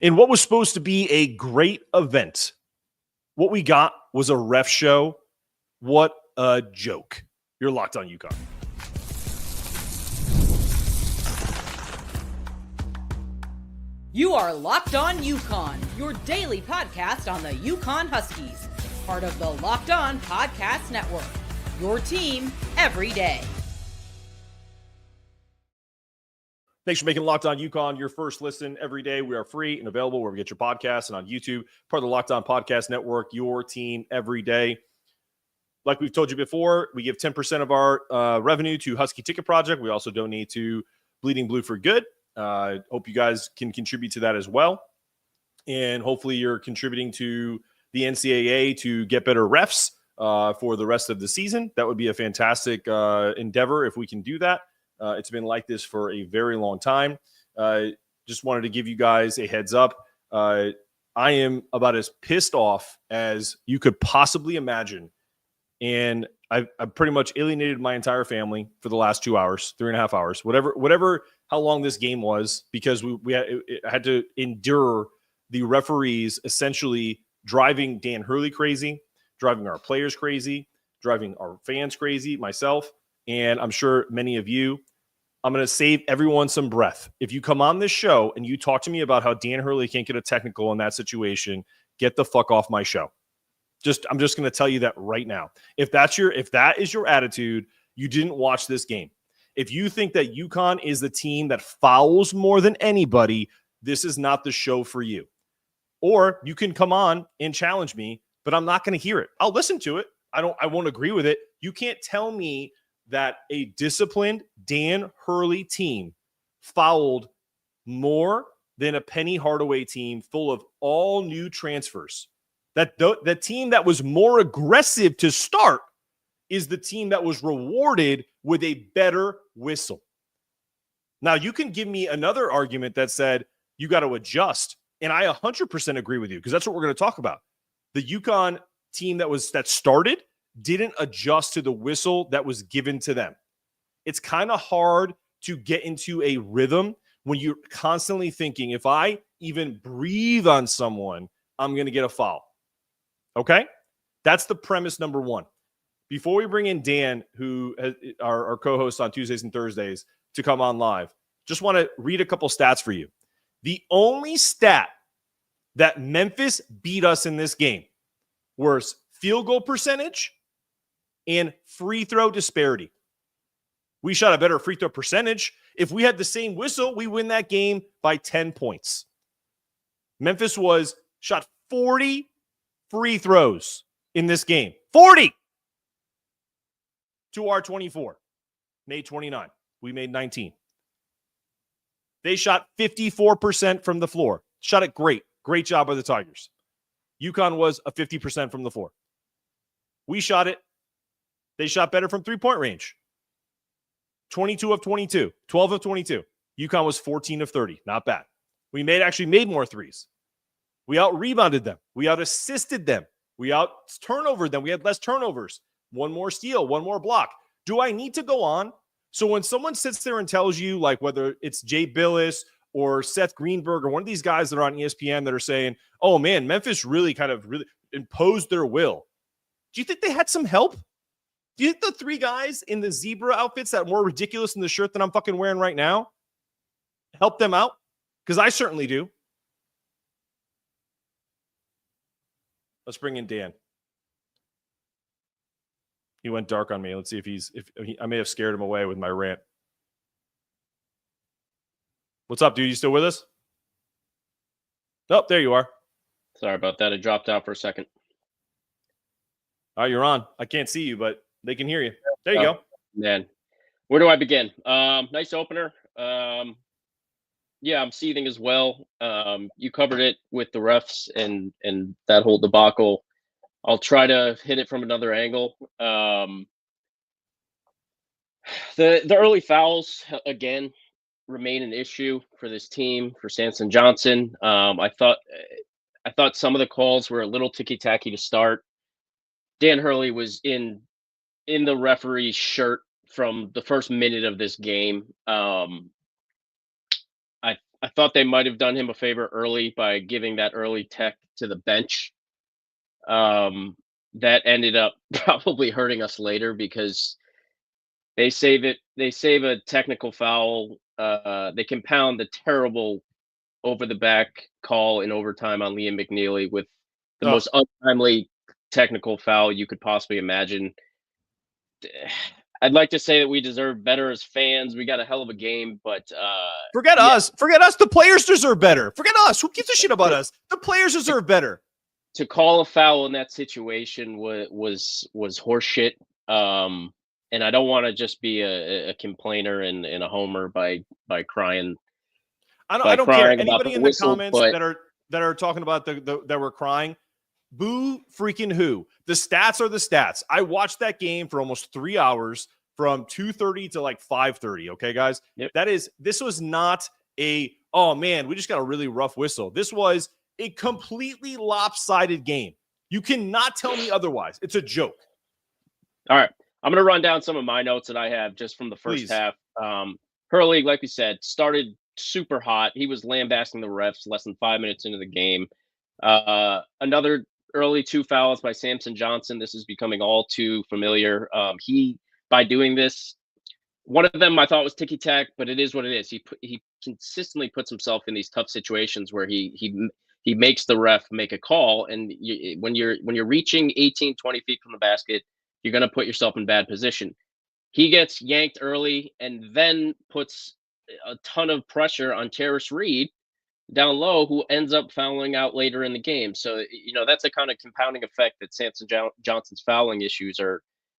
In what was supposed to be a great event, what we got was a ref show. What a joke. You're locked on UConn. You are Locked On UConn, your daily podcast on the UConn Huskies. Part of the Locked On Podcast Network, your team every day. Thanks for making Locked On UConn your first listen every day. We are free and available wherever you get your podcasts and on YouTube. Part of the Locked On Podcast Network, your team every day. Like we've told you before, we give 10% of our revenue to Husky Ticket Project. We also donate to Bleeding Blue for Good. Hope you guys can contribute to that as well. And hopefully you're contributing to the NCAA to get better refs for the rest of the season. That would be a fantastic endeavor if we can do that. It's been like this for a very long time. Just wanted to give you guys a heads up. I am about as pissed off as you could possibly imagine. And I've pretty much alienated my entire family for the last 2 hours, 3.5 hours, whatever, how long this game was, because we had to endure the referees essentially driving Dan Hurley crazy, driving our players crazy, driving our fans crazy, myself, and I'm sure many of you. I'm going to save everyone some breath. If you come on this show and you talk to me about how Dan Hurley can't get a technical in that situation, get the fuck off my show. I'm just going to tell you that right now. If that is your attitude, you didn't watch this game. If you think that UConn is the team that fouls more than anybody, this is not the show for you. Or you can come on and challenge me, but I'm not going to hear it. I'll listen to it. I won't agree with it. You can't tell me that a disciplined Dan Hurley team fouled more than a Penny Hardaway team full of all new transfers. That the team that was more aggressive to start is the team that was rewarded with a better whistle. Now, you can give me another argument that said you got to adjust, and I 100% agree with you, because that's what we're going to talk about. The UConn team that started didn't adjust to the whistle that was given to them. It's kind of hard to get into a rhythm when you're constantly thinking, if I even breathe on someone, I'm going to get a foul. Okay? That's the premise number one. Before we bring in Dan, who is our co-host on Tuesdays and Thursdays, to come on live, just want to read a couple stats for you. The only stat that Memphis beat us in this game was field goal percentage and free throw disparity. We shot a better free throw percentage. If we had the same whistle, we win that game by 10 points. Memphis shot 40 free throws in this game. 40 to our 24. Made 29. We made 19. They shot 54% from the floor. Shot it great. Great job by the Tigers. UConn was a 50% from the floor. We shot it. They shot better from three-point range. 22 of 22. 12 of 22. UConn was 14 of 30. Not bad. We actually made more threes. We out-rebounded them. We out-assisted them. We out-turnovered them. We had less turnovers. One more steal. One more block. Do I need to go on? So when someone sits there and tells you, like, whether it's Jay Billis or Seth Greenberg or one of these guys that are on ESPN that are saying, oh, man, Memphis really imposed their will. Do you think they had some help? Do you think the three guys in the zebra outfits that are more ridiculous than the shirt that I'm fucking wearing right now help them out? Because I certainly do. Let's bring in Dan. He went dark on me. Let's see if I may have scared him away with my rant. What's up, dude? You still with us? Oh, there you are. Sorry about that. I dropped out for a second. All right, you're on. I can't see you, but they can hear you. There you go. Man, where do I begin? Nice opener. Yeah, I'm seething as well. You covered it with the refs and that whole debacle. I'll try to hit it from another angle. The early fouls, again, remain an issue for this team, for Sanson Johnson. I thought some of the calls were a little ticky-tacky to start. Dan Hurley was in the referee's shirt from the first minute of this game. I thought they might have done him a favor early by giving that early tech to the bench. That ended up probably hurting us later because they save a technical foul. They compound the terrible over the back call in overtime on Liam McNeely with the most untimely technical foul you could possibly imagine. I'd like to say that we deserve better as fans. We got a hell of a game, but forget us. Forget us. The players deserve better. Forget us. Who gives a shit about us? The players deserve better. To call a foul in that situation was horseshit. And I don't want to just be a complainer and a homer by crying. I don't care. Anybody in the comments that are talking about that we're crying, boo freaking who. The stats are the stats. I watched that game for almost 3 hours from 2:30 to like 5:30. Okay, guys. Yep. This was not oh man, we just got a really rough whistle. This was a completely lopsided game. You cannot tell me otherwise. It's a joke. All right. I'm going to run down some of my notes that I have just from the first half. Hurley, like we said, started super hot. He was lambasting the refs less than 5 minutes into the game. Another early 2 fouls by Samson Johnson. This is becoming all too familiar. By doing this, one of them I thought was ticky-tack, but it is what it is. He consistently puts himself in these tough situations where he makes the ref make a call. And when you're reaching 18, 20 feet from the basket, you're going to put yourself in bad position. He gets yanked early and then puts a ton of pressure on Terrace Reed down low, who ends up fouling out later in the game. So, that's a kind of compounding effect that Samson Johnson's fouling issues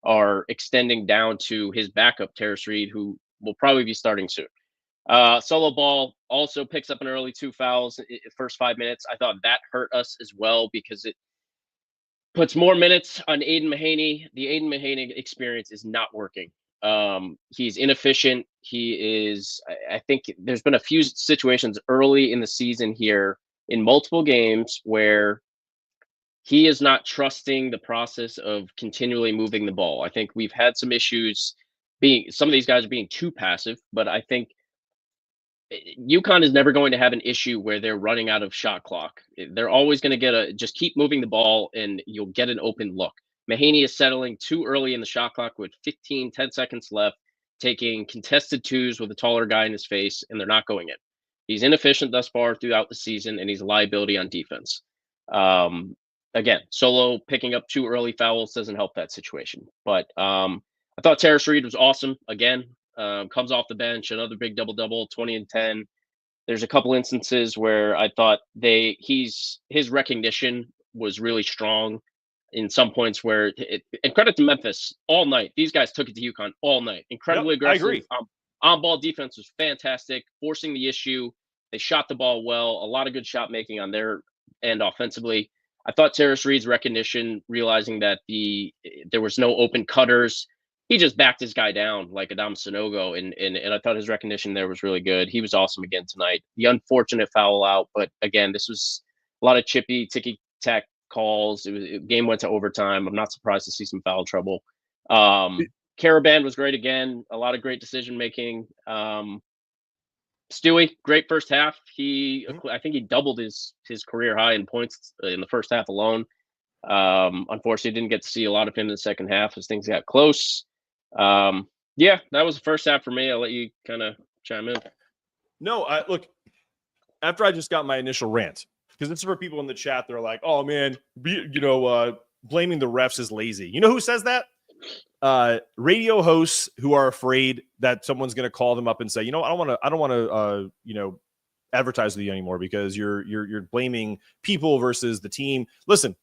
are extending down to his backup, Terrace Reed, who will probably be starting soon. Solo Ball also picks up an early 2 fouls first 5 minutes. I thought that hurt us as well because it puts more minutes on Aiden Mahaney. The Aiden Mahaney experience is not working. He's inefficient. I think there's been a few situations early in the season here in multiple games where he is not trusting the process of continually moving the ball. I think we've had some issues some of these guys are being too passive, but I think UConn is never going to have an issue where they're running out of shot clock. They're always going to just keep moving the ball and you'll get an open look. Mahaney is settling too early in the shot clock with 10 seconds left, taking contested 2s with a taller guy in his face, and they're not going in. He's inefficient thus far throughout the season, and he's a liability on defense. Again, Solo picking up 2 early fouls doesn't help that situation. But I thought Terrace Reed was awesome. Again, comes off the bench, another big double-double, 20 and 10. There's a couple instances where I thought his recognition was really strong in some points where and credit to Memphis all night. These guys took it to UConn all night. Incredibly aggressive. I agree. On-ball defense was fantastic, forcing the issue. They shot the ball well. A lot of good shot making on their end offensively. I thought Terrace Reed's recognition, realizing that there was no open cutters, he just backed his guy down like Adam Sanogo, and I thought his recognition there was really good. He was awesome again tonight. The unfortunate foul out, but again, this was a lot of chippy, ticky-tack calls. Game went to overtime. I'm not surprised to see some foul trouble. Caravan was great again. A lot of great decision making. Stewie, great first half. I think he doubled his career high in points in the first half alone. Unfortunately, didn't get to see a lot of him in the second half as things got close. Yeah, that was the first half for me. I'll let you kind of chime in. No, look, after I just got my initial rant, because this is for people in the chat that are like, oh man, blaming the refs is lazy. You know who says that? Radio hosts who are afraid that someone's going to call them up and say, I don't want to advertise with you anymore because you're blaming people versus the team. Listen,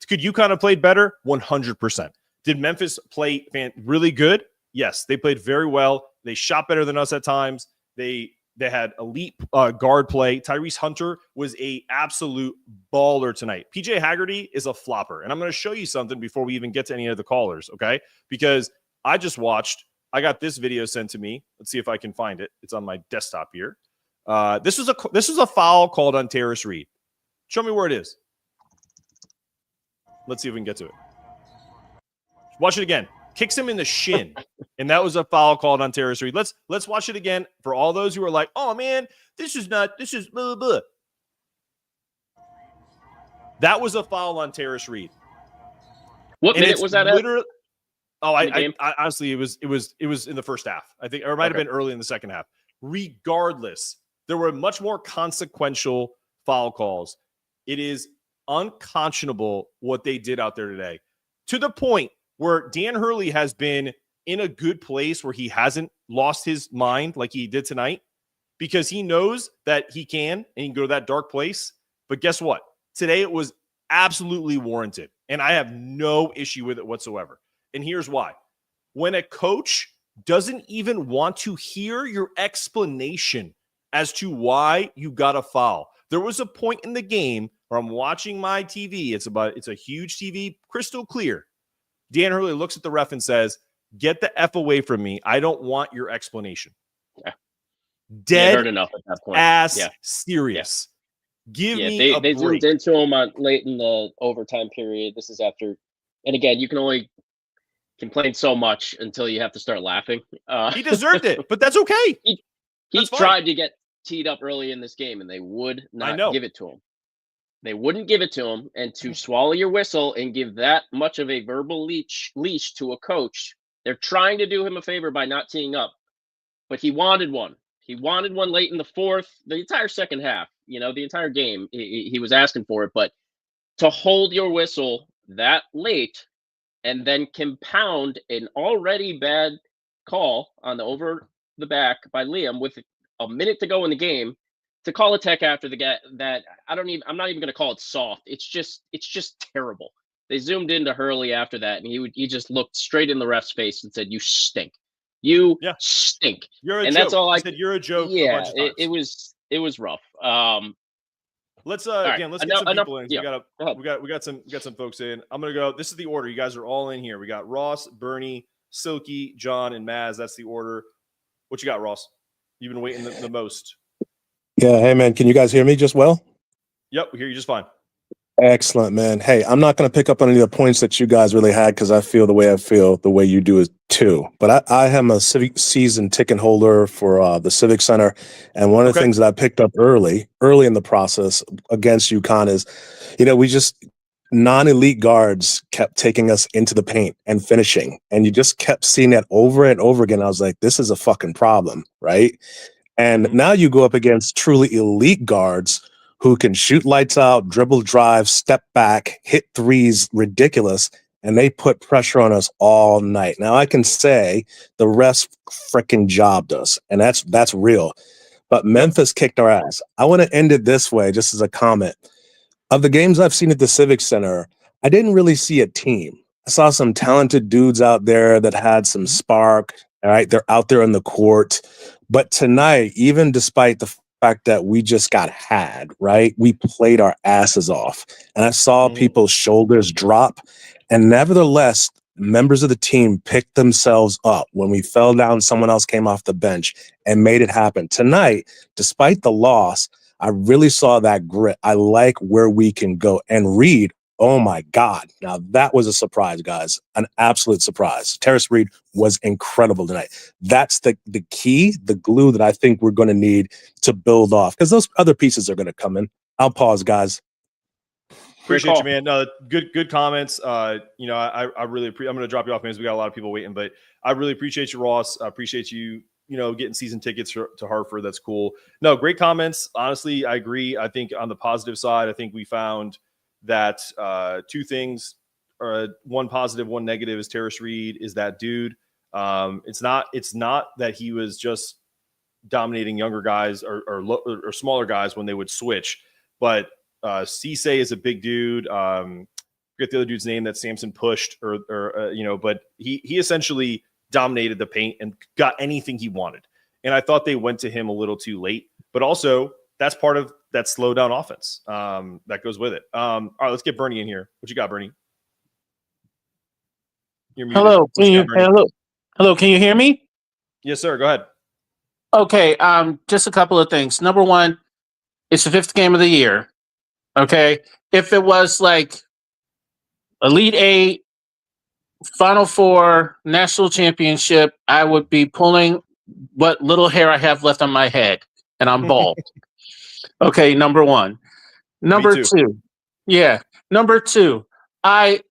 could UConn have played better? 100%. Did Memphis play really good? Yes, they played very well. They shot better than us at times. They had elite guard play. Tyrese Hunter was a absolute baller tonight. PJ Haggerty is a flopper. And I'm going to show you something before we even get to any of the callers, okay? Because I got this video sent to me. Let's see if I can find it. It's on my desktop here. This was a foul called on Terrace Reed. Show me where it is. Let's see if we can get to it. Watch it again. kicks him in the shin, and that was a foul called on Terrace Reed. Let's watch it again for all those who are like, oh man, this is blah, blah, blah. That was a foul on Terrace Reed. What minute was that literally, I honestly, it was in the first half, I think, or it might have been early in the second half. Regardless, there were much more consequential foul calls. It is unconscionable what they did out there today, to the point where Dan Hurley has been in a good place where he hasn't lost his mind like he did tonight, because he knows that he can go to that dark place. But guess what? Today it was absolutely warranted, and I have no issue with it whatsoever. And here's why. When a coach doesn't even want to hear your explanation as to why you got a foul. There was a point in the game where I'm watching my TV. It's a huge TV, crystal clear. Dan Hurley looks at the ref and says, "Get the F away from me. I don't want your explanation." Yeah. Dead heard enough at that point. Ass serious. Give me a they break. zoomed into him on late in the overtime period. This is after, and again, you can only complain so much until you have to start laughing. He deserved it, but that's okay. He tried to get teed up early in this game, and they would not give it to him. They wouldn't give it to him, and to swallow your whistle and give that much of a verbal leash to a coach, they're trying to do him a favor by not teeing up, but he wanted one. He wanted one late in the fourth, the entire second half, the entire game. He was asking for it, but to hold your whistle that late and then compound an already bad call on the over the back by Liam with a minute to go in the game, to call a tech after the guy that I'm not even going to call it soft. It's just terrible. They zoomed into Hurley after that, and he just looked straight in the ref's face and said, "You stink. You stink." You're a and joke. that's all I said. You're a joke. Yeah, a bunch of times. it was rough. Let's right. again. Let's get some people in. Yeah. We got some folks in. I'm gonna go. This is the order. You guys are all in here. We got Ross, Bernie, Silky, John, and Maz. That's the order. What you got, Ross? You've been waiting the most. Yeah. Hey, man. Can you guys hear me just well? Yep, we hear you just fine. Excellent, man. Hey, I'm not going to pick up on any of the points that you guys really had, because I feel the way you do is too. But I am a Civic season ticket holder for the Civic Center. And one of the things that I picked up early in the process against UConn is, we just non-elite guards kept taking us into the paint and finishing. And you just kept seeing that over and over again. I was like, this is a fucking problem, right? And now you go up against truly elite guards who can shoot lights out, dribble, drive, step back, hit threes, ridiculous, and they put pressure on us all night. Now I can say the refs freaking jobbed us, and that's real. But Memphis kicked our ass. I want to end it this way, just as a comment. Of the games I've seen at the Civic Center, I didn't really see a team. I saw some talented dudes out there that had some spark. All right, they're out there on the court. But tonight, even despite the fact that we just got had, right? We played our asses off. And I saw people's shoulders drop. And nevertheless, members of the team picked themselves up. When we fell down, someone else came off the bench and made it happen. Tonight, despite the loss, I really saw that grit. I like where we can go. And Reed, oh my God. Now that was a surprise, guys. An absolute surprise. Terrace Reed was incredible tonight. That's the key, the glue that I think we're going to need to build off, because those other pieces are going to come in. I'll pause, guys. Appreciate you, man. Good comments. I really I'm going to drop you off, man, because we got a lot of people waiting, but I really appreciate you, Ross. I appreciate you, getting season tickets to Hartford. That's cool. No, great comments. Honestly, I agree. I think on the positive side, I think we found that two things, one positive, one negative, is Terrace Reed is that dude. It's not that he was just dominating younger guys or smaller guys when they would switch, but Cisse is a big dude. Forget the other dude's name that Sampson pushed, but he essentially dominated the paint and got anything he wanted. And I thought they went to him a little too late, but also that's part of that slow down offense that goes with it. All right, let's get Bernie in here. What you got, Bernie? You're muted. Hello. Can you hear me? Yes, sir. Go ahead. Okay. Just a couple of things. Number one, it's the 5th game of the year. Okay. If it was like Elite 8, Final Four, national championship, I would be pulling what little hair I have left on my head, and I'm bald. Okay, number one. Number too. two. Yeah. Number two. I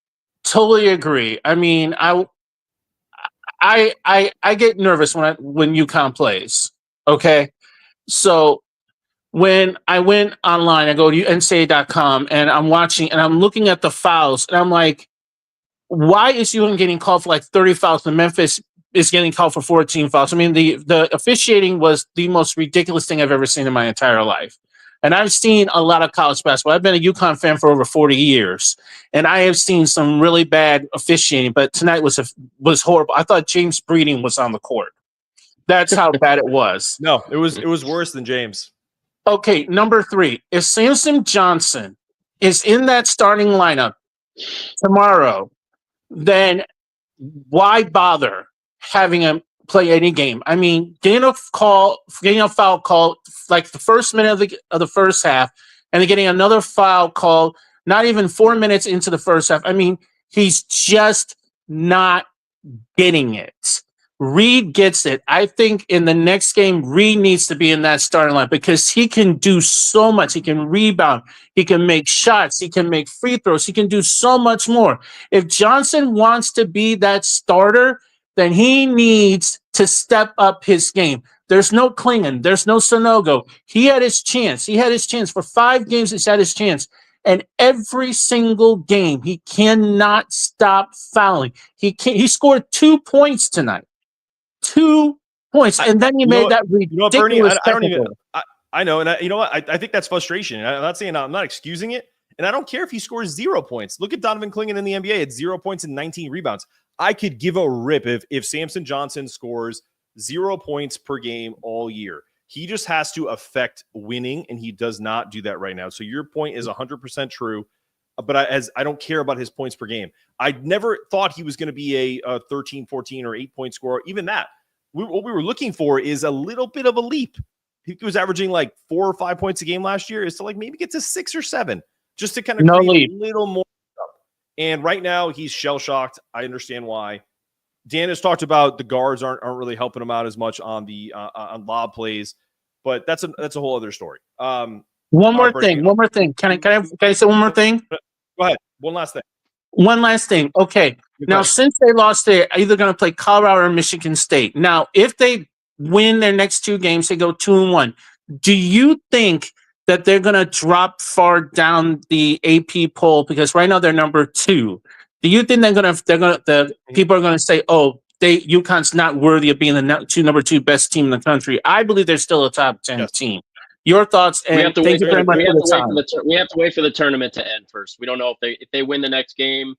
totally agree. I mean, I get nervous when UConn plays. Okay. So when I went online, I go to NCAA.com and I'm watching and I'm looking at the fouls and I'm like, why is UConn getting called for like 30 fouls and Memphis is getting called for 14 fouls? I mean, the officiating was the most ridiculous thing I've ever seen in my entire life. And I've seen a lot of college basketball. I've been a UConn fan for over 40 years, and I have seen some really bad officiating. But tonight was horrible. I thought James Breeding was on the court. That's how bad it was. No, it was worse than James. Okay, number three. If Samson Johnson is in that starting lineup tomorrow, then why bother having him play any game? I mean, getting a foul call like the first minute of the first half, and then getting another foul call not even 4 minutes into the first half. I mean, he's just not getting it. Reed gets it. I think in the next game, Reed needs to be in that starting line because he can do so much. He can rebound. He can make shots. He can make free throws. He can do so much more. If Johnson wants to be that starter, then he needs to step up his game. There's no Klingon. There's no Sonogo. He had his chance. He had his chance. For 5 games, he's had his chance. And every single game, he cannot stop fouling. He scored 2 points tonight. 2 points, and then he made that ridiculous. Bernie, I don't even. I know, and you know what? I think that's frustration. I'm not saying I'm not excusing it, and I don't care if he scores 0 points. Look at Donovan Klingon in the NBA at 0 points and 19 rebounds. I could give a rip if Samson Johnson scores 0 points per game all year. He just has to affect winning, and he does not do that right now. So your point is 100% true. But I don't care about his points per game. I never thought he was going to be a 13, 14, or 8-point scorer. Even that. What we were looking for is a little bit of a leap. He was averaging like 4 or 5 points a game last year. Is to like maybe get to 6 or 7 just to kind of create a little more stuff. And right now he's shell-shocked. I understand why. Dan has talked about the guards aren't really helping him out as much on the on lob plays, but that's a whole other story. One more thing. Can I say one more thing? Go ahead. One last thing. Okay. Now, since they lost, they're either going to play Colorado or Michigan State. Now, if they win their next 2 games, they go 2-1. Do you think that they're going to drop far down the AP poll? Because right now they're number 2. Do you think the people are going to say, "Oh, UConn's not worthy of being the number 2 best team in the country"? I believe they're still a top 10 team. Your thoughts, and thank you very much for the time. We have to wait for the tournament to end first. We don't know if they win the next game.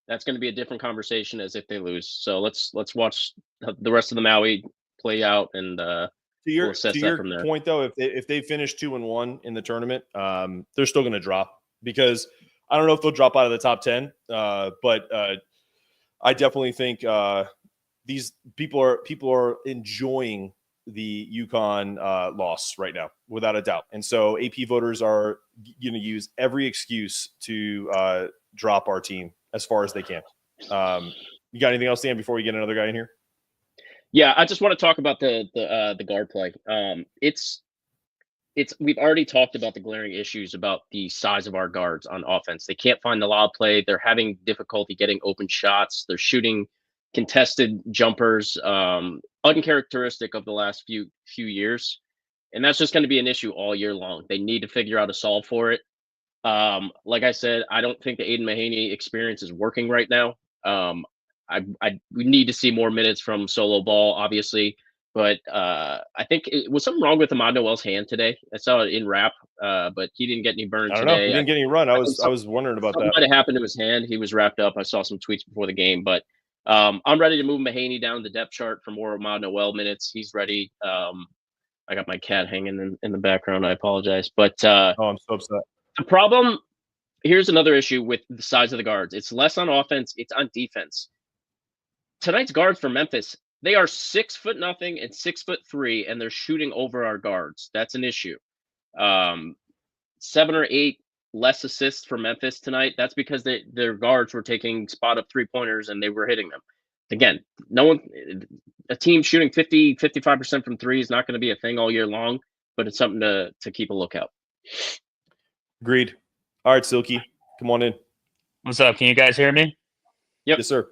That's going to be a different conversation as if they lose. So let's watch the rest of the Maui play out, and we'll assess that from there. Point though, if they finish 2-1 in the tournament, they're still going to drop because I don't know if they'll drop out of the top 10. But I definitely think these people are enjoying the UConn loss right now, without a doubt. And so AP voters are going to use every excuse to drop our team as far as they can. You got anything else, Dan, before we get another guy in here? Yeah, I just want to talk about the guard play. We've already talked about the glaring issues about the size of our guards on offense. They can't find the lob play. They're having difficulty getting open shots. They're shooting contested jumpers, uncharacteristic of the last few years. And that's just going to be an issue all year long. They need to figure out a solve for it. Like I said, I don't think the Aiden Mahaney experience is working right now. We need to see more minutes from solo ball, obviously. But I think it was something wrong with Ahmad Noel's hand today. I saw it in wrap, but he didn't get any burn today. I don't know. He didn't get any run. I was wondering about that. Might have happened to his hand. He was wrapped up. I saw some tweets before the game, but I'm ready to move Mahaney down the depth chart for more Ahmad Noel minutes. He's ready. I got my cat hanging in the background. I apologize, but I'm so upset. The problem here's another issue with the size of the guards. It's less on offense. It's on defense. Tonight's guards for Memphis, they are 6'0" and 6'3", and they're shooting over our guards. That's an issue. 7 or 8 less assists for Memphis tonight, that's because their guards were taking spot-up three-pointers and they were hitting them. Again, a team shooting 55% from three is not going to be a thing all year long, but it's something to keep a lookout. Agreed. All right, Silky, come on in. What's up? Can you guys hear me? Yep. Yes, sir.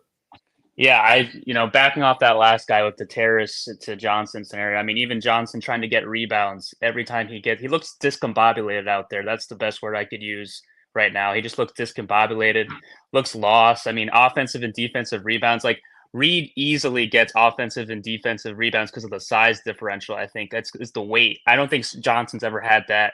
Yeah, backing off that last guy with the Terrace to Johnson scenario. I mean, even Johnson trying to get rebounds every time he looks discombobulated out there. That's the best word I could use right now. He just looks discombobulated, looks lost. I mean, offensive and defensive rebounds. Like Reed easily gets offensive and defensive rebounds because of the size differential. I think it's the weight. I don't think Johnson's ever had that.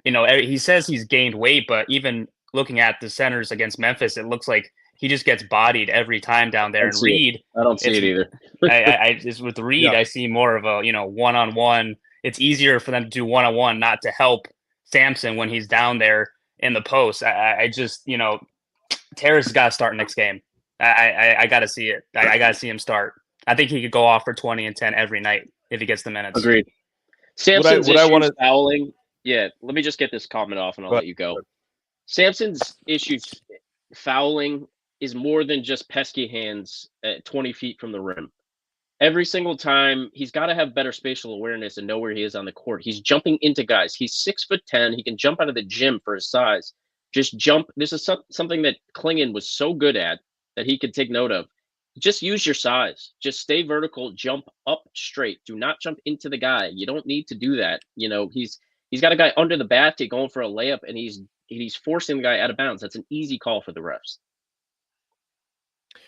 He says he's gained weight, but even looking at the centers against Memphis, it looks like he just gets bodied every time down there. And Reed, I don't see it either. I just with Reed, I see more of a one-on-one. It's easier for them to do one-on-one, not to help Sampson when he's down there in the post. I just Terrace has got to start next game. I got to see it. I got to see him start. I think he could go off for 20 and 10 every night if he gets the minutes. Agreed. Sampson's issues fouling. Yeah, let me just get this comment off and I'll let you go. Sampson's issues fouling is more than just pesky hands at 20 feet from the rim. Every single time, he's got to have better spatial awareness and know where he is on the court. He's jumping into guys. He's 6'10". He can jump out of the gym for his size. Just jump. This is something that Klingon was so good at that he could take note of. Just use your size. Just stay vertical. Jump up straight. Do not jump into the guy. You don't need to do that. He's got a guy under the basket going for a layup, and he's forcing the guy out of bounds. That's an easy call for the refs.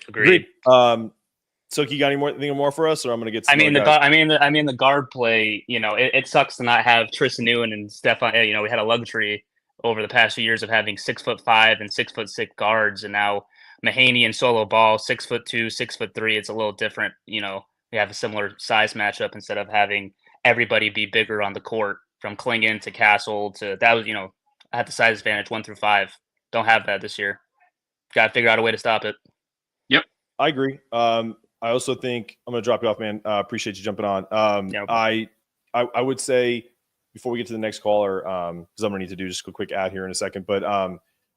Agreed. So you got anything more for us, or I'm going to get? The guard play. It sucks to not have Tristan Ewan and Stefan. We had a luxury over the past few years of having 6'5" and 6'6" guards, and now Mahaney and Solo Ball 6'2", 6'3". It's a little different. We have a similar size matchup instead of having everybody be bigger on the court from Klingon to Castle to that was I had the size advantage 1 through 5. Don't have that this year. Got to figure out a way to stop it. Yep, I agree. I also think I'm going to drop you off, man. Appreciate you jumping on. I would say before we get to the next caller, because I'm going to need to do just a quick ad here in a second. But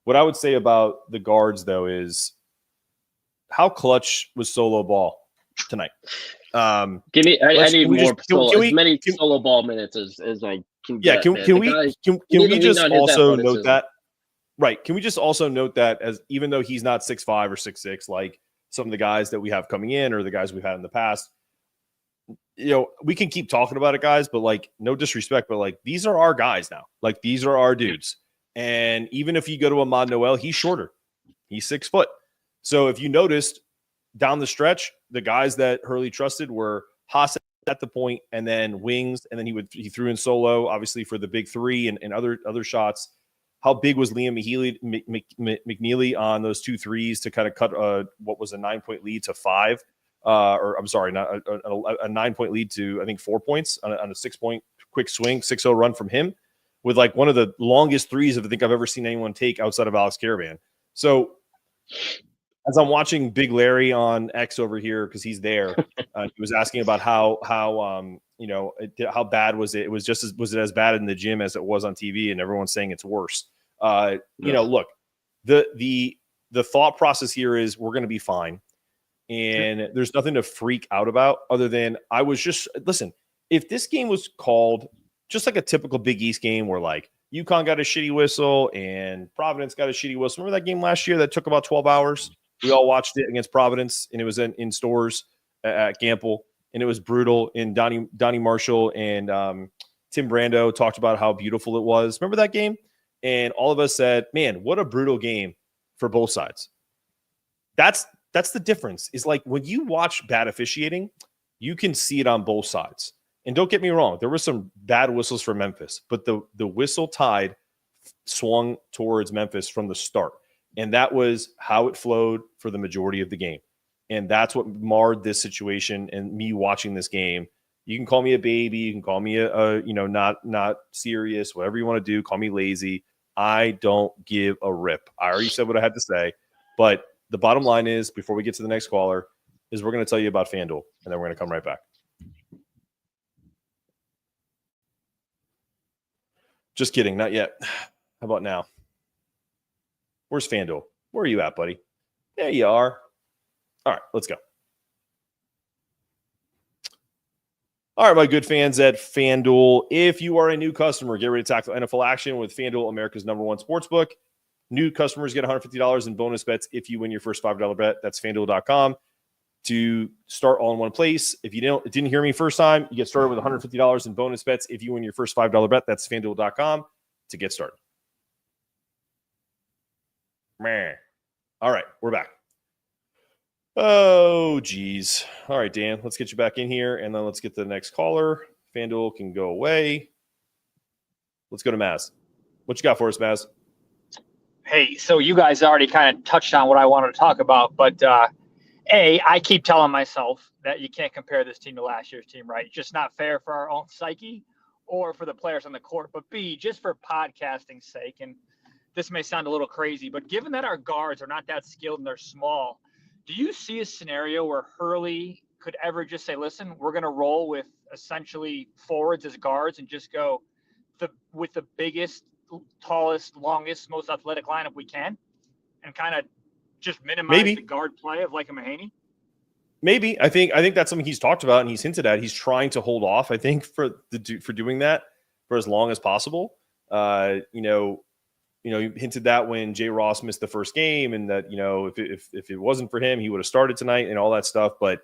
what I would say about the guards, though, is how clutch was Solo Ball tonight? Give me. I need more. As many Solo Ball minutes as I can get. Yeah, can we just also note that? Right. Can we just also note that as even though he's not 6'5" or 6'6", like some of the guys that we have coming in or the guys we've had in the past, we can keep talking about it, guys, but like no disrespect, but like these are our guys now. Like these are our dudes. And even if you go to Ahmad Noel, he's shorter. He's 6 foot. So if you noticed down the stretch, the guys that Hurley trusted were Haas at the point and then wings, and then he threw in Solo, obviously for the big three and other shots. How big was Liam McNeely on those 2 threes to kind of cut what was a 9-point lead to 5? Or I'm sorry, not a 9-point lead to I think 4 points on a 6-point quick swing, 6-0 run from him with like one of the longest threes I think I've ever seen anyone take outside of Alex Caravan. So as I'm watching Big Larry on X over here because he's there, he was asking about how bad was it? It was was it as bad in the gym as it was on TV, and everyone's saying it's worse. Look, the thought process here is we're going to be fine, and there's nothing to freak out about other than listen. If this game was called just like a typical Big East game where like UConn got a shitty whistle and Providence got a shitty whistle, remember that game last year that took about 12 hours? We all watched it against Providence, and it was in stores at Gamble, and it was brutal. And Donnie Marshall and Tim Brando talked about how beautiful it was. Remember that game? And all of us said, man, what a brutal game for both sides. That's the difference. Is like when you watch bad officiating, you can see it on both sides. And don't get me wrong, there were some bad whistles for Memphis, but the whistle tide swung towards Memphis from the start. And that was how it flowed for the majority of the game. And that's what marred this situation and me watching this game. You can call me a baby. You can call me not serious, whatever you want to do. Call me lazy. I don't give a rip. I already said what I had to say. But the bottom line is, before we get to the next caller, is we're going to tell you about FanDuel, and then we're going to come right back. Just kidding. Not yet. How about now? Where's FanDuel? Where are you at, buddy? There you are. All right, let's go. All right, my good fans at FanDuel. If you are a new customer, get ready to tackle NFL action with FanDuel, America's #1 sportsbook. New customers get $150 in bonus bets if you win your first $5 bet. That's FanDuel.com to start all in one place. If you didn't hear me first time, you get started with $150 in bonus bets if you win your first $5 bet. That's FanDuel.com to get started. Meh. All right, we're back. Oh, geez. All right, Dan, let's get you back in here, and then let's get to the next caller. FanDuel can go away. Let's go to Maz. What you got for us, Maz? Hey, so you guys already kind of touched on what I wanted to talk about, but I keep telling myself that you can't compare this team to last year's team, right? It's just not fair for our own psyche or for the players on the court, but B, just for podcasting's sake, and this may sound a little crazy, but given that our guards are not that skilled and they're small, do you see a scenario where Hurley could ever just say, listen, we're going to roll with essentially forwards as guards and just go with the biggest, tallest, longest, most athletic lineup we can and kind of just minimize the guard play of like a Mahaney? Maybe. I think that's something he's talked about and he's hinted at. He's trying to hold off, I think, for doing that for as long as possible. You hinted that when Jay Ross missed the first game and that, if it wasn't for him, he would have started tonight and all that stuff. But,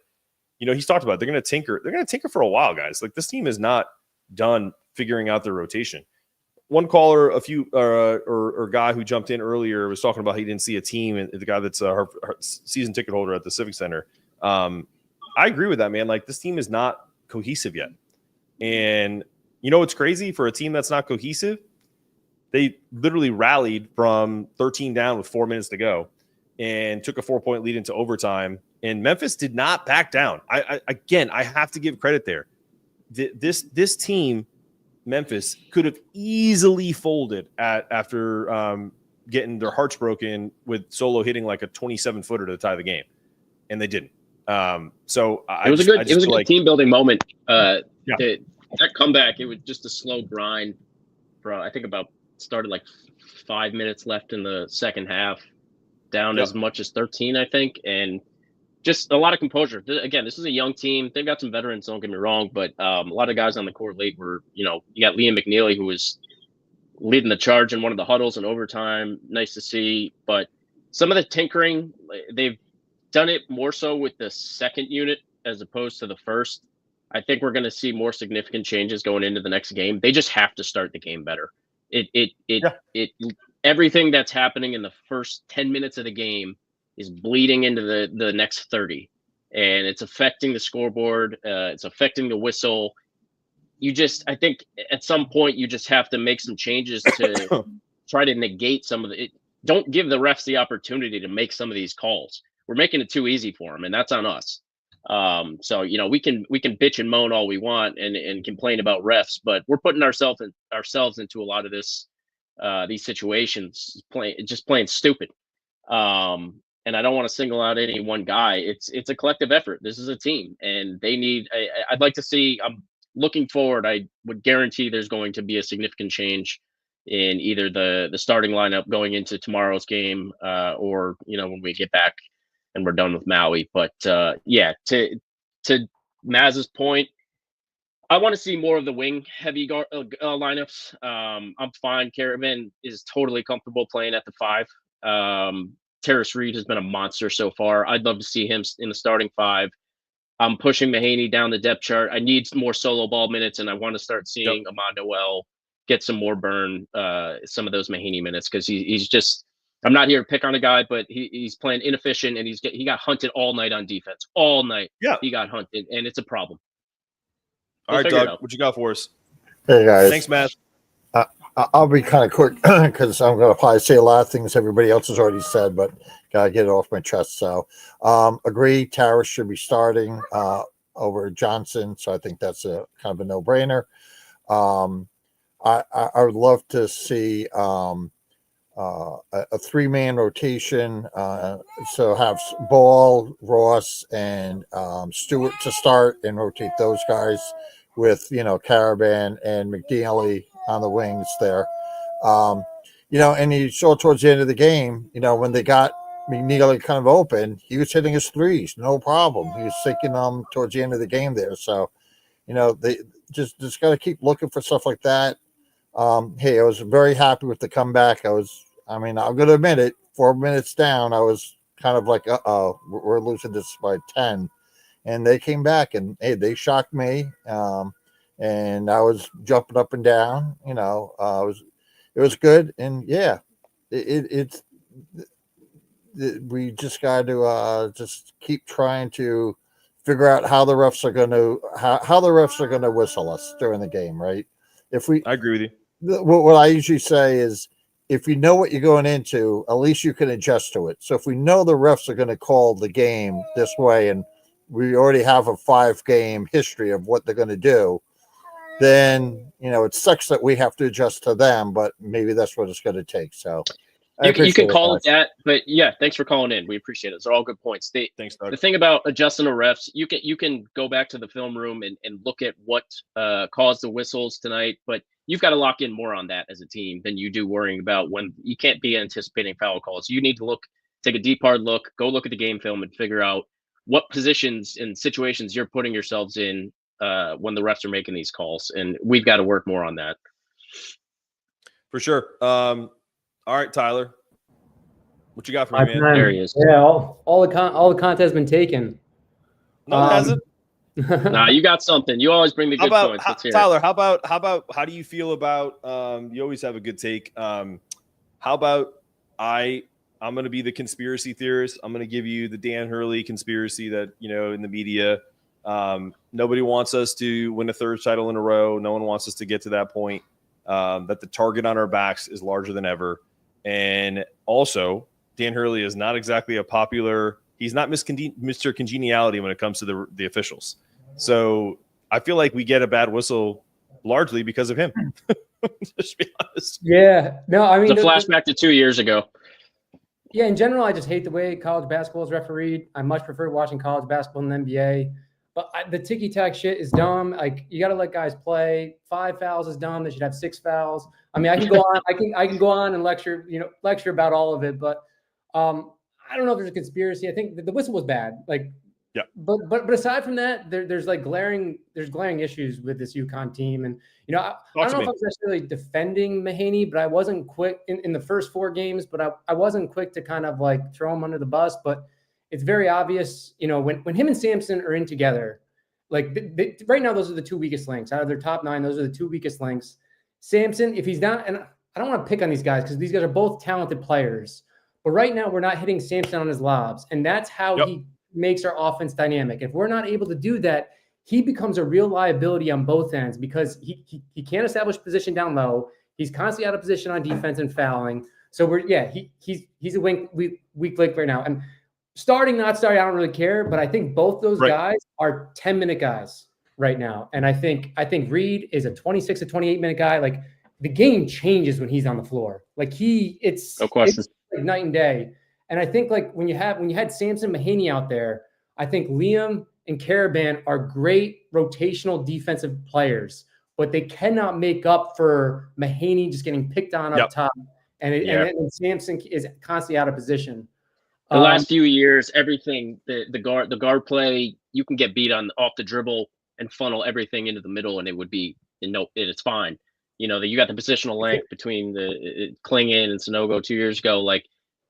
he's talked about it. They're going to tinker. They're going to tinker for a while, guys. Like, this team is not done figuring out their rotation. One caller, or guy who jumped in earlier was talking about he didn't see a team, and the guy that's her season ticket holder at the Civic Center. I agree with that, man. Like, this team is not cohesive yet. And what's crazy for a team that's not cohesive? They literally rallied from 13 down with 4 minutes to go and took a 4-point lead into overtime. And Memphis did not back down. I have to give credit there. This team, Memphis, could have easily folded after getting their hearts broken with Solo hitting like a 27-footer to tie the game, and they didn't. So it was a good team building moment. That comeback, it was just a slow grind. I think started like 5 minutes left in the second half, down as much as 13, I think, and just a lot of composure. Again, this is a young team. They've got some veterans, don't get me wrong, but a lot of guys on the court late were, you got Liam McNeely, who was leading the charge in one of the huddles in overtime. Nice to see. But some of the tinkering, they've done it more so with the second unit as opposed to the first. I think we're going to see more significant changes going into the next game. They just have to start the game better. Everything that's happening in the first 10 minutes of the game is bleeding into the next 30, and it's affecting the scoreboard. It's affecting the whistle. I think at some point you just have to make some changes to try to negate some of it. Don't give the refs the opportunity to make some of these calls. We're making it too easy for them, and that's on us. So we can bitch and moan all we want and complain about refs, but we're putting ourselves into a lot of these situations playing stupid. And I don't want to single out any one guy. It's a collective effort. This is a team, and they need. I'd like to see. I'm looking forward. I would guarantee there's going to be a significant change in either the starting lineup going into tomorrow's game, or when we get back and we're done with Maui. But to Maz's point, I want to see more of the wing heavy lineups. I'm fine. Caravan is totally comfortable playing at the 5. Terrace Reed has been a monster so far. I'd love to see him in the starting 5. I'm pushing Mahaney down the depth chart. I need more solo ball minutes, and I want to start seeing Ahmad Noel get some more burn, some of those Mahaney minutes, because he's just. I'm not here to pick on a guy, but he's playing inefficient, and he got hunted all night on defense. All night, he got hunted, and it's a problem. All right, Doug, what you got for us? Hey guys, thanks, Matt. I'll be kind of quick because I'm going to probably say a lot of things everybody else has already said, but gotta get it off my chest. So, agree. Tara should be starting over Johnson, so I think that's a kind of a no-brainer. I would love to see a 3-man rotation. So have Ball, Ross, and Stewart to start and rotate those guys with Caravan and McNeely on the wings there. and you saw towards the end of the game, when they got McNeely kind of open, he was hitting his threes, no problem. He was sinking them towards the end of the game there. So, they just got to keep looking for stuff like that. Hey, I was very happy with the comeback. I'm going to admit it, 4 minutes down, I was kind of like, we're losing this by 10. And they came back and, hey, they shocked me. And I was jumping up and down, it was good. And yeah, we just got to just keep trying to figure out how the refs are going to whistle us during the game, right? I agree with you. What I usually say is, if you know what you're going into, at least you can adjust to it. So if we know the refs are going to call the game this way, and we already have a 5-game history of what they're going to do, then, it sucks that we have to adjust to them, but maybe that's what it's going to take. So you can call it that, but yeah, thanks for calling in. We appreciate it. Those are all good points. Thanks, Doug. The thing about adjusting the refs, you can go back to the film room and look at what caused the whistles tonight, but you've got to lock in more on that as a team than you do worrying about when you can't be anticipating foul calls. You need to take a deep, hard look, go look at the game film and figure out what positions and situations you're putting yourselves in when the refs are making these calls. And we've got to work more on that. For sure. All right, Tyler, what you got for me, man? There he is. Yeah, all the content has been taken. No, it hasn't. Nah, you got something. You always bring the good points. Let's hear Tyler, it. how do you feel about you always have a good take. How about I'm going to be the conspiracy theorist. I'm going to give you the Dan Hurley conspiracy that, in the media, nobody wants us to win a third title in a row. No one wants us to get to that point, that the target on our backs is larger than ever. And also, Dan Hurley is not exactly he's not Mr. Congeniality when it comes to the officials. So I feel like we get a bad whistle largely because of him. Just to be honest. Yeah. No, I mean, it's a flashback to 2 years ago. Yeah, in general, I just hate the way college basketball is refereed. I much prefer watching college basketball than the NBA. But the ticky-tack shit is dumb. Like, you got to let guys play. 5 fouls is dumb. They should have 6 fouls. I mean, I can go on. I can go on and lecture about all of it. But I don't know if there's a conspiracy. I think the whistle was bad. Like, yeah. But aside from that, there's glaring issues with this UConn team. And I don't know if I was necessarily defending Mahaney, but I wasn't quick in the first 4 games. But I wasn't quick to kind of like throw him under the bus. But it's very obvious, when him and Sampson are in together, like right now, those are the 2 weakest links out of their top 9. Those are the 2 weakest links. Sampson, if he's not, and I don't want to pick on these guys because these guys are both talented players, but right now we're not hitting Sampson on his lobs, and that's how he makes our offense dynamic. If we're not able to do that, he becomes a real liability on both ends because he can't establish position down low. He's constantly out of position on defense and fouling. So he's a weak link right now. And starting, not starting, I don't really care, but I think both those guys are 10-minute guys right now. And I think Reed is a 26 to 28-minute guy. Like, the game changes when he's on the floor. Like, it's no question. It's like night and day. And I think like when you had Sampson, Mahaney out there, I think Liam and Caravan are great rotational defensive players, but they cannot make up for Mahaney just getting picked on up top. And Sampson is constantly out of position. The last few years, everything, the guard play, you can get beat off the dribble and funnel everything into the middle, and it would be it's fine. You got the positional length between the Klingon and Sonogo 2 years ago. Like,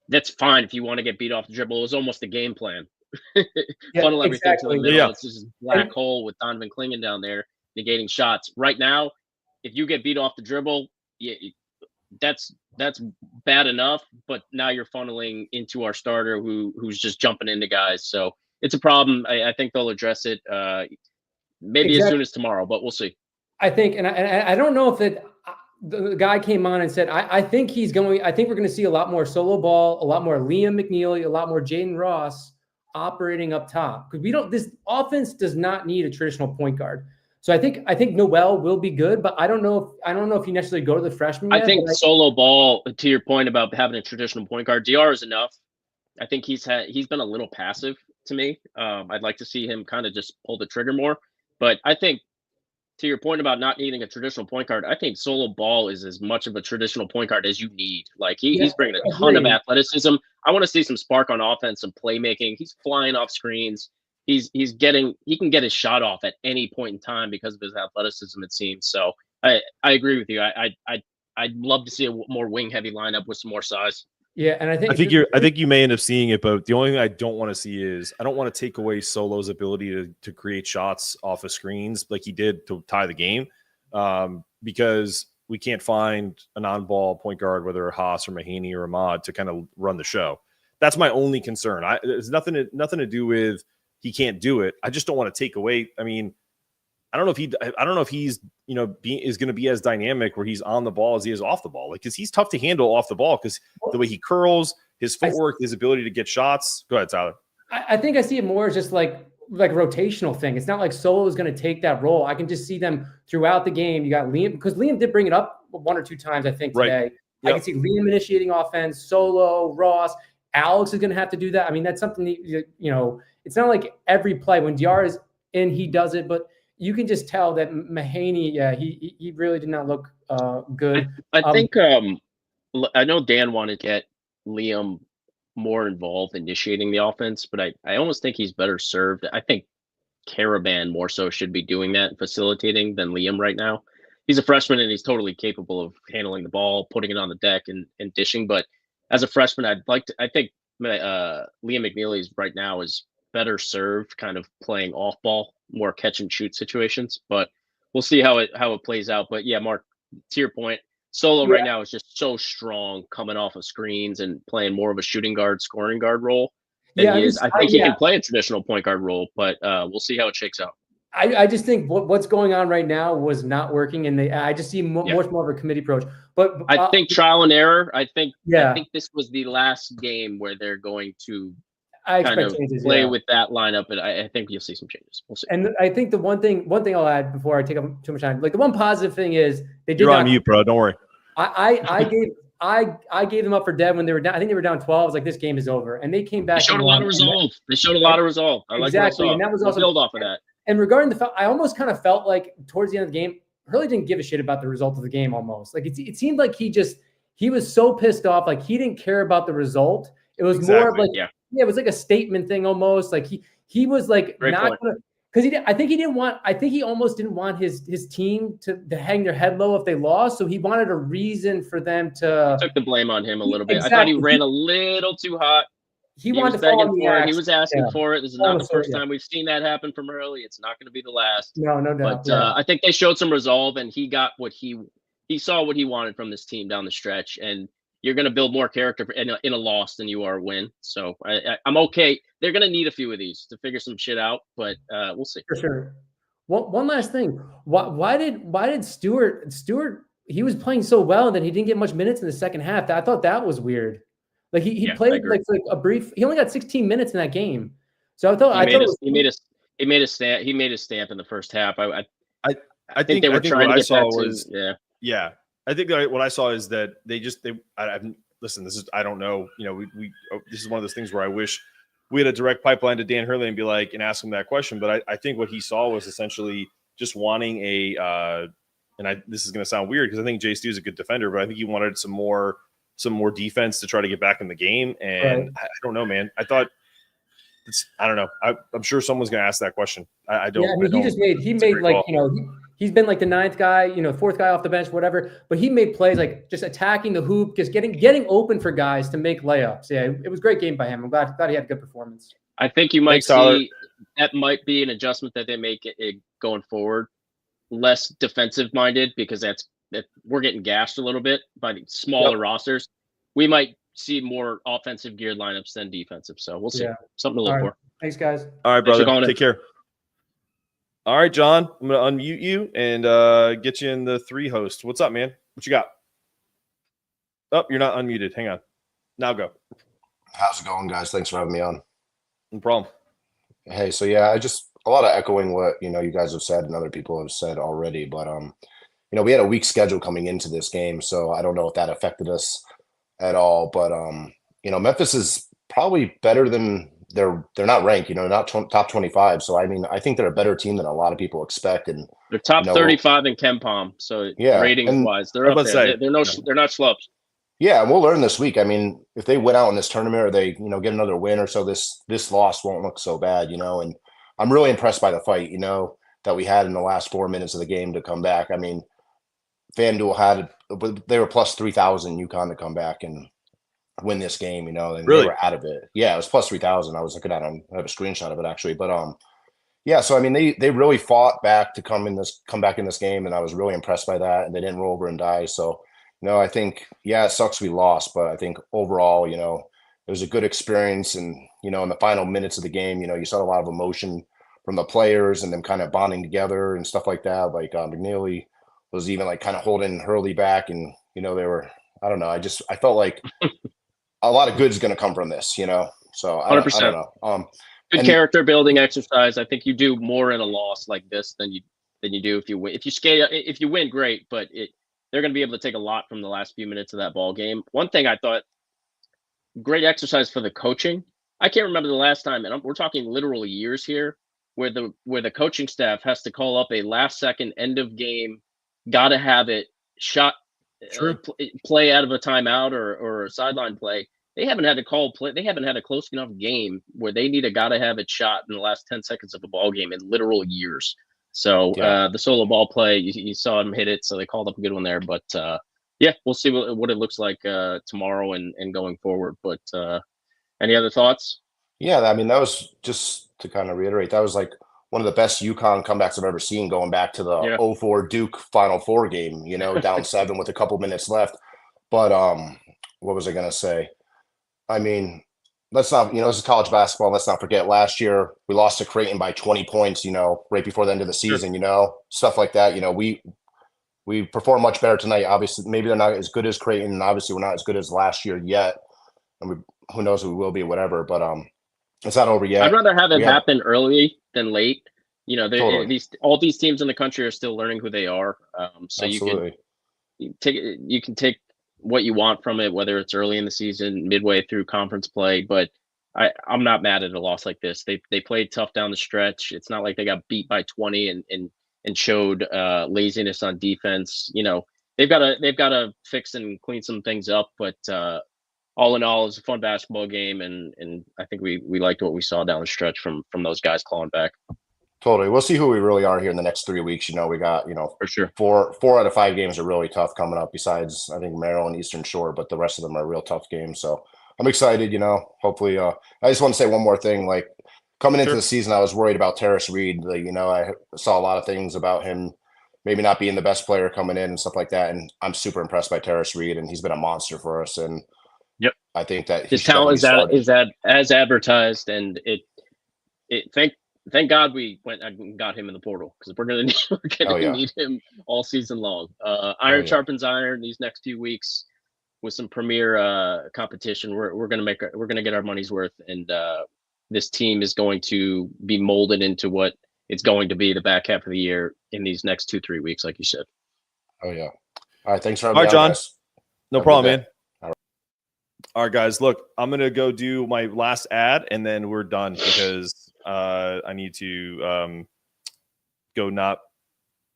that's fine if you want to get beat off the dribble. It was almost a game plan. Funnel everything to the middle. Yeah. It's just a black hole with Donovan Klingon down there negating shots. Right now, if you get beat off the dribble, that's bad enough. But now you're funneling into our starter who's just jumping into guys. So it's a problem. I think they'll address it maybe as soon as tomorrow, but we'll see. I think, and I don't know if the guy came on and said, I think we're going to see a lot more solo ball, a lot more Liam McNeely, a lot more Jaden Ross operating up top. Because this offense does not need a traditional point guard. So I think Noel will be good, but I don't know if you necessarily go to the freshman yet. I think solo ball, to your point about having a traditional point guard, DR is enough. I think he's been a little passive to me. I'd like to see him kind of just pull the trigger more. But I think to your point about not needing a traditional point guard, I think Solo Ball is as much of a traditional point guard as you need. Like he's bringing a ton of athleticism. I want to see some spark on offense, some playmaking. He's flying off screens. He can get his shot off at any point in time because of his athleticism, it seems. So I agree with you. I'd love to see a more wing heavy lineup with some more size. Yeah, and I think you may end up seeing it, but the only thing I don't want to see is I don't want to take away Solo's ability to create shots off of screens like he did to tie the game, because we can't find a non-ball point guard, whether a Haas or Mahaney or Ahmad, to kind of run the show. That's my only concern. It's nothing to do with he can't do it. I just don't want to take away. I mean, I don't know if he's is going to be as dynamic where he's on the ball as he is off the ball. Like, because he's tough to handle off the ball because the way he curls, his footwork, his ability to get shots. Go ahead, Tyler. I think I see it more as just like rotational thing. It's not like Solo is going to take that role. I can just see them throughout the game. You got Liam, because Liam did bring it up 1 or 2 times, I think, today. Right. Yep. I can see Liam initiating offense, Solo, Ross. Alex is going to have to do that. I mean, that's something that, it's not like every play when DR is in, he does it, but you can just tell that Mahaney, he really did not look good. I think I know Dan wanted to get Liam more involved initiating the offense, but I almost think he's better served. I think Caravan more so should be doing that and facilitating than Liam right now. He's a freshman and he's totally capable of handling the ball, putting it on the deck and dishing. But as a freshman, I think Liam McNeely's right now is better served kind of playing off ball, more catch and shoot situations, but we'll see how it plays out. But yeah, Mark, to your point, Solo right now is just so strong coming off of screens and playing more of a shooting guard, scoring guard role than he is. I think he can play a traditional point guard role, but we'll see how it shakes out. I just think what's going on right now was not working, and I just see much more of a committee approach. But I think trial and error. I think this was the last game where they're going to play with that lineup, and I think you'll see some changes. We'll see. And I think the one thing I'll add before I take up too much time, like the one positive thing is they did. You're on mute, bro. Don't worry. I gave them up for dead when they were down. I think they were down 12. I was like, this game is over, and they came back. They showed a lot of resolve. I exactly, like and that was also build off of that. And regarding the foul, I almost kind of felt like towards the end of the game, Hurley didn't give a shit about the result of the game. Almost like it seemed like he was so pissed off, like he didn't care about the result. It was more of like it was like a statement thing almost. Like he was like not gonna, because I think he almost didn't want his team to hang their head low if they lost. So he wanted a reason for them to took the blame on him a little bit. Exactly. I thought he ran a little too hot. He wanted to fall on the axe. He was asking for it. This is not the first time we've seen that happen from Hurley. It's not going to be the last. No doubt. But I think they showed some resolve, and he got what he saw what he wanted from this team down the stretch. And you're going to build more character in a loss than you are a win. So I'm okay. They're going to need a few of these to figure some shit out, but we'll see. For sure. One last thing. Why did Stewart? He was playing so well, and then he didn't get much minutes in the second half. I thought that was weird. Like he played like a brief. He only got 16 minutes in that game. So he made a stamp in the first half. I think they were trying to get that. I think that what I saw is that listen. I don't know. This is one of those things where I wish we had a direct pipeline to Dan Hurley and ask him that question. But I think what he saw was essentially just wanting this is going to sound weird because I think Jay Stu is a good defender, but I think he wanted some more defense to try to get back in the game. And I don't know, man. I don't know. I'm sure someone's going to ask that question. I don't. Yeah, he made like, he's been like the 9th guy, 4th guy off the bench, whatever, but he made plays like just attacking the hoop, just getting open for guys to make layups. Yeah. It was a great game by him. I'm glad he had a good performance. I think you might see that might be an adjustment that they make it going forward, less defensive minded, because we're getting gashed a little bit by the smaller rosters. We might see more offensive geared lineups than defensive. So we'll see. Something to look for. Thanks, guys. All right, brother. Take care. All right, John. I'm going to unmute you and get you in the 3 host. What's up, man? What you got? Oh, you're not unmuted. Hang on. Now go. How's it going, guys? Thanks for having me on. No problem. Hey, so yeah, a lot of echoing what you guys have said and other people have said already, but we had a weak schedule coming into this game, so I don't know if that affected us at all. But Memphis is probably better than they're not ranked, not top 25. So I mean, I think they're a better team than a lot of people expect. And they're top 35 in KenPom. So ratings wise, they're up there. They're not schlubs. Yeah, and we'll learn this week. I mean, if they win out in this tournament or they, get another win or so, this loss won't look so bad, And I'm really impressed by the fight, that we had in the last 4 minutes of the game to come back. I mean, FanDuel they were plus 3,000 UConn to come back and win this game, and really? They were out of it. Yeah, it was plus 3,000. I was looking at them. I have a screenshot of it actually, but yeah. So I mean, they really fought back to come back in this game, and I was really impressed by that. And they didn't roll over and die. So I think it sucks we lost, but I think overall, it was a good experience. And in the final minutes of the game, you saw a lot of emotion from the players and them kind of bonding together and stuff like that. Like McNeely was even like kind of holding Hurley back, and they were. I don't know. I felt like a lot of good is going to come from this, So I don't know. Good character building exercise. I think you do more in a loss like this than you do if you win. If you win, great, but they're going to be able to take a lot from the last few minutes of that ball game. One thing I thought, great exercise for the coaching. I can't remember the last time, and we're talking literally years here, where the coaching staff has to call up a last second end of game, got to have it shot. Play out of a timeout or a sideline play. They haven't had to call play. They haven't had a close enough game where they need a gotta have it shot in the last 10 seconds of a ball game in literal years. So the solo ball play, you saw him hit it, so they called up a good one there. But we'll see what it looks like tomorrow and going forward. But any other thoughts? Yeah, I mean, that was just to kind of reiterate. That was like one of the best UConn comebacks I've ever seen, going back to the 04 Duke Final Four game, down 7 with a couple minutes left. But what was I going to say? I mean, let's not, this is college basketball. Let's not forget last year we lost to Creighton by 20 points, right before the end of the season, stuff like that. We perform much better tonight. Obviously, maybe they're not as good as Creighton, and obviously we're not as good as last year yet. And who knows, we will be, whatever. But it's not over yet. I'd rather have it happen early than late. Totally. All these teams in the country are still learning who they are. So Absolutely. you can take what you want from it, whether it's early in the season, midway through conference play. But I'm not mad at a loss like this. They played tough down the stretch. It's not like they got beat by 20 and showed laziness on defense. They've got to fix and clean some things up. But all in all, it's a fun basketball game, and I think we liked what we saw down the stretch from those guys clawing back. Totally. We'll see who we really are here in the next 3 weeks. We got, for sure, 4 out of 5 games are really tough coming up, besides, I think, Maryland, Eastern Shore, but the rest of them are real tough games. So I'm excited, hopefully. I just want to say one more thing. Like, coming into the season, I was worried about Terrace Reed. Like, I saw a lot of things about him maybe not being the best player coming in and stuff like that. And I'm super impressed by Terrace Reed, and he's been a monster for us. And I think that his talent is as advertised, and thank God we went and got him in the portal, because we're gonna need him all season long. Iron sharpens iron these next few weeks with some premier competition. We're gonna get our money's worth, and this team is going to be molded into what it's going to be the back half of the year in these next 2-3 weeks, like you said. Oh yeah. All right. Thanks for having me. All right, John. Guys. No problem, man. All right, guys. Look, I'm gonna go do my last ad, and then we're done, because I need to go not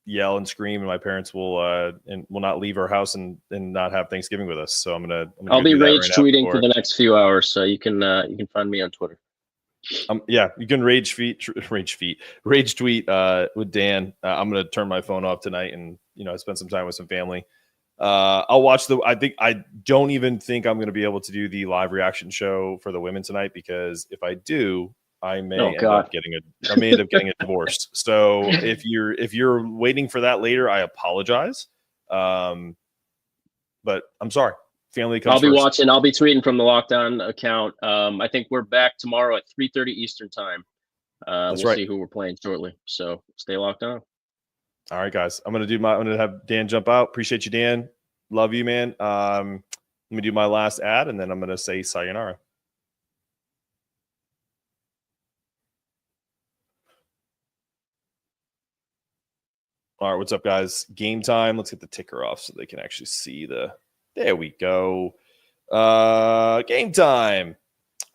yell and scream, and my parents will not leave our house and not have Thanksgiving with us. So I'll be rage tweeting for the next few hours, so you can find me on Twitter. You can rage tweet with Dan. I'm gonna turn my phone off tonight and spend some time with some family. I'll watch I don't even think I'm going to be able to do the live reaction show for the women tonight, because if I do, I may end up getting a divorce. So if you're waiting for that later, I apologize. But I'm sorry. Family comes I'll be first. watching. I'll be tweeting from the Lockdown account. I think we're back tomorrow at 3:30 Eastern time. We'll see who we're playing shortly. So stay locked on. All right, guys. I'm gonna have Dan jump out. Appreciate you, Dan. Love you, man. Let me do my last ad, and then I'm gonna say sayonara. All right, what's up, guys? Game time. Let's get the ticker off so they can actually see the. There we go. Game time.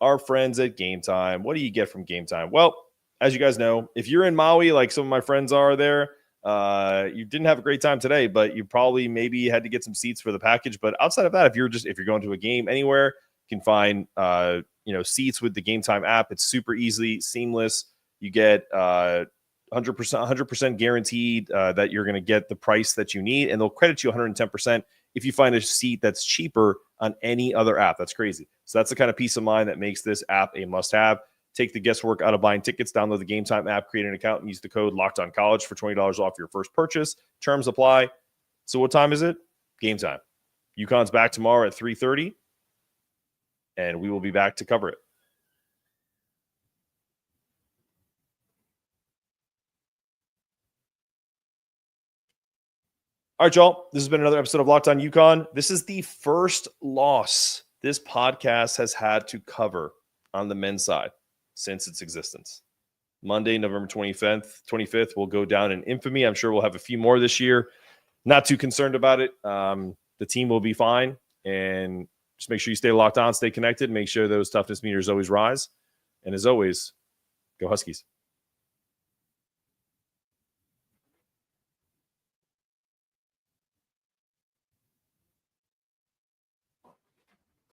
our friends at Game Time. What do you get from Game Time? Well, as you guys know, if you're in Maui, like some of my friends are there, you didn't have a great time today, but you probably maybe had to get some seats for the package. But outside of that, if you're going to a game anywhere, you can find seats with the Game Time app. It's super easy, seamless. You get 100% guaranteed that you're going to get the price that you need, and they'll credit you 110% if you find a seat that's cheaper on any other app. That's crazy. So that's the kind of peace of mind that makes this app a must-have. Take the guesswork out of buying tickets. Download the Game Time app, create an account, and use the code LOCKEDONCollege for $20 off your first purchase. Terms apply. So what time is it? Game Time. UConn's back tomorrow at 3:30, and we will be back to cover it. All right, y'all. This has been another episode of Locked On UConn. This is the first loss this podcast has had to cover on the men's side since its existence. Monday, November 25th will go down in infamy. I'm sure we'll have a few more this year. Not too concerned about it. The team will be fine. And just make sure you stay locked on, stay connected, make sure those toughness meters always rise. And as always, go Huskies.